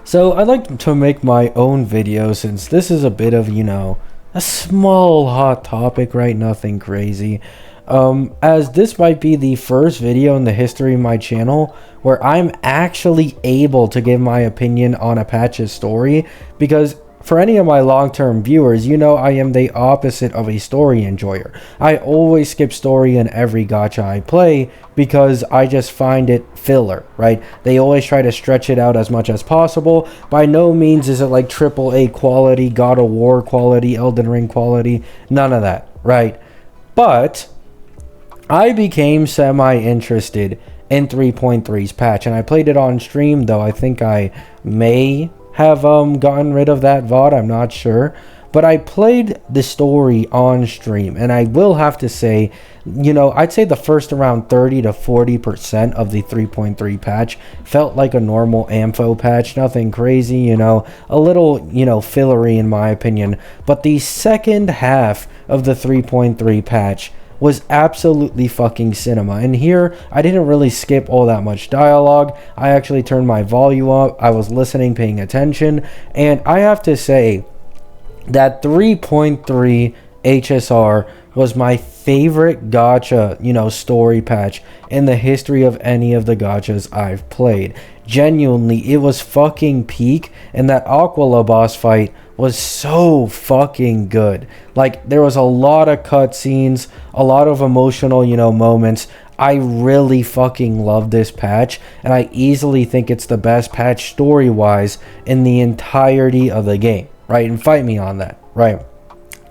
So I'd like to make my own video since this is a bit of, a small hot topic, right? Nothing crazy. As this might be the first video in the history of my channel where I'm actually able to give my opinion on a patch's story, because for any of my long-term viewers, I am the opposite of a story enjoyer. I always skip story in every gacha I play because I just find it filler, right? They always try to stretch it out as much as possible. By no means is it like AAA quality, God of War quality, Elden Ring quality, none of that, right? But I became semi-interested in 3.3's patch, and I played it on stream, though I think I may have gotten rid of that VOD, I'm not sure. But I played the story on stream, and I will have to say, I'd say the first around 30 to 40% of the 3.3 patch felt like a normal Ampho patch, nothing crazy, a little, fillery in my opinion. But the second half of the 3.3 patch was absolutely fucking cinema. And here, I didn't really skip all that much dialogue. I actually turned my volume up. I was listening, paying attention. And I have to say that 3.3 HSR was my favorite gacha, story patch in the history of any of the gachas I've played. Genuinely, it was fucking peak, and that Aquila boss fight was so fucking good. Like, there was a lot of cutscenes, a lot of emotional, moments. I really fucking love this patch, and I easily think it's the best patch story-wise in the entirety of the game, right? And fight me on that, right?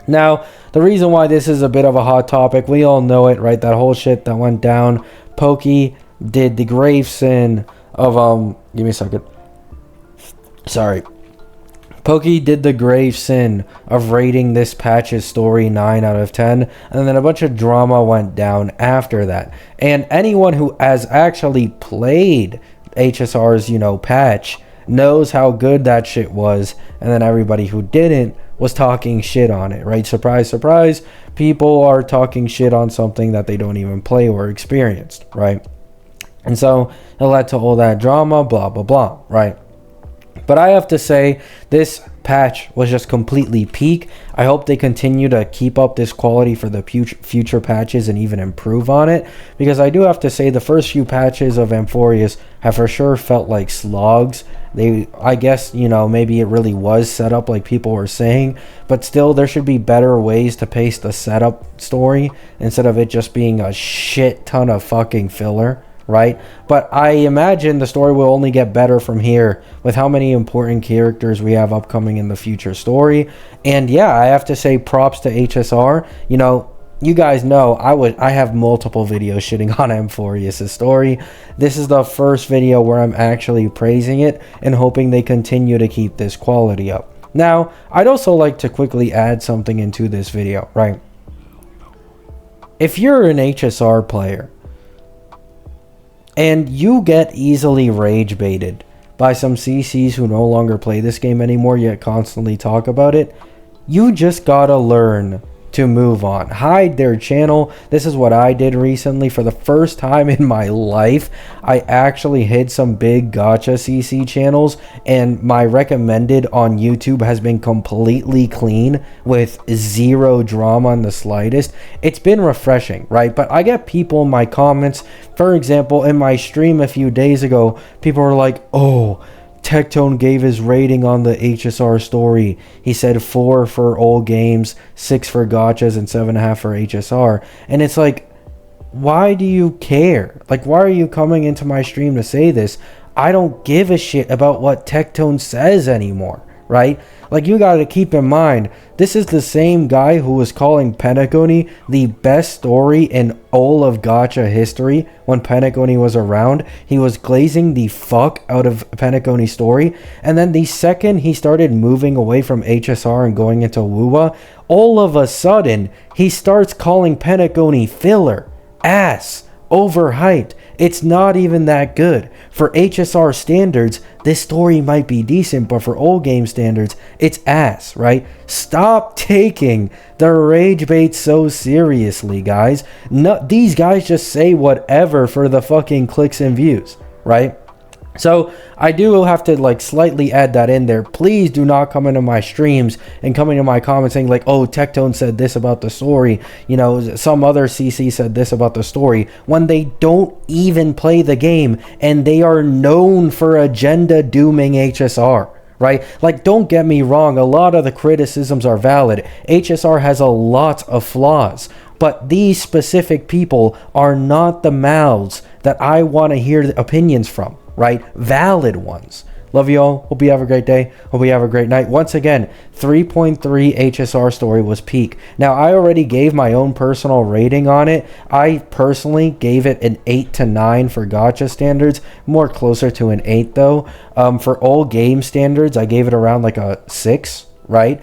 Now, the reason why this is a bit of a hot topic, we all know it, right? That whole shit that went down. Pokey did the grave sin of, give me a second. Sorry. Pokey did the grave sin of rating this patch's story 9 out of 10, and then a bunch of drama went down after that. And anyone who has actually played HSR's, patch knows how good that shit was, and then everybody who didn't was talking shit on it, right? Surprise, surprise, people are talking shit on something that they don't even play or experienced, right? And so it led to all that drama, blah, blah, blah, right? But I have to say, this patch was just completely peak. I hope they continue to keep up this quality for the future patches and even improve on it. Because I do have to say, the first few patches of Amphorius have for sure felt like slogs. I guess, maybe it really was set up like people were saying. But still, there should be better ways to pace the setup story instead of it just being a shit ton of fucking filler. Right? But I imagine the story will only get better from here with how many important characters we have upcoming in the future story. And yeah, I have to say props to HSR. You guys know I have multiple videos shitting on Amphorius' story. This is the first video where I'm actually praising it and hoping they continue to keep this quality up. Now, I'd also like to quickly add something into this video, right? If you're an HSR player, and you get easily rage baited by some CCs who no longer play this game anymore yet constantly talk about it, you just gotta learn to move on. Hide their channel. This is what I did recently. For the first time in my life, I actually hid some big gacha CC channels, and my recommended on YouTube has been completely clean with zero drama in the slightest. It's been refreshing, right? But I get people in my comments, for example, in my stream a few days ago, people were like, oh, Tectone gave his rating on the HSR story. He said 4 for all games, 6 for gachas, and 7.5 for HSR. And it's like, why do you care? Like, why are you coming into my stream to say this? I don't give a shit about what Tectone says anymore, right? Like, you gotta keep in mind, this is the same guy who was calling Penacony the best story in all of gacha history when Penacony was around. He was glazing the fuck out of Penacony's story, and then the second he started moving away from HSR and going into WUWA, all of a sudden, he starts calling Penacony filler, ass, overhyped. It's not even that good. For HSR standards, this story might be decent, but for old game standards, it's ass, right? Stop taking the rage bait so seriously, guys. No, these guys just say whatever for the fucking clicks and views, right? So I do have to like slightly add that in there. Please do not come into my streams and come into my comments saying like, oh, Tectone said this about the story, you know, some other CC said this about the story, when they don't even play the game and they are known for agenda dooming HSR. Right? Like, don't get me wrong, a lot of the criticisms are valid. HSR has a lot of flaws, but these specific people are not the mouths that I want to hear the opinions from, right? Valid ones. Love you all. Hope you have a great day. Hope you have a great night. Once again, 3.3 HSR story was peak. Now, I already gave my own personal rating on it. I personally gave it an 8 to 9 for gacha standards. More closer to an 8, though. For all game standards, I gave it around like a 6, right?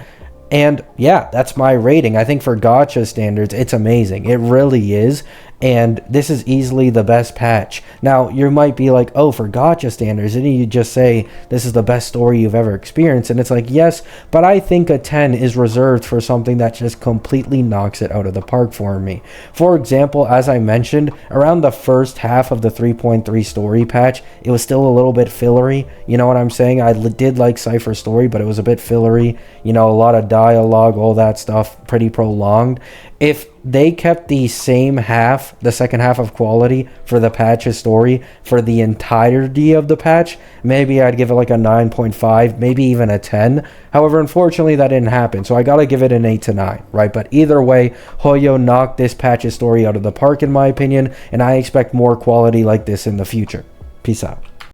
And yeah, that's my rating. I think for gacha standards, it's amazing. It really is. And this is easily the best patch. Now, you might be like, oh, for gacha standards, didn't you just say this is the best story you've ever experienced? And it's like, yes, but I think a 10 is reserved for something that just completely knocks it out of the park for me. For example, as I mentioned, around the first half of the 3.3 story patch, it was still a little bit fillery. You know what I'm saying? I did like Cypher's story, but it was a bit fillery. You know, a lot of dialogue, all that stuff, pretty prolonged. If they kept the same half, the second half of quality for the patch's story for the entirety of the patch, maybe I'd give it like a 9.5, maybe even a 10. However, unfortunately, that didn't happen, so I gotta give it an 8 to 9, right? But either way, Hoyo knocked this patch's story out of the park, in my opinion, and I expect more quality like this in the future. Peace out.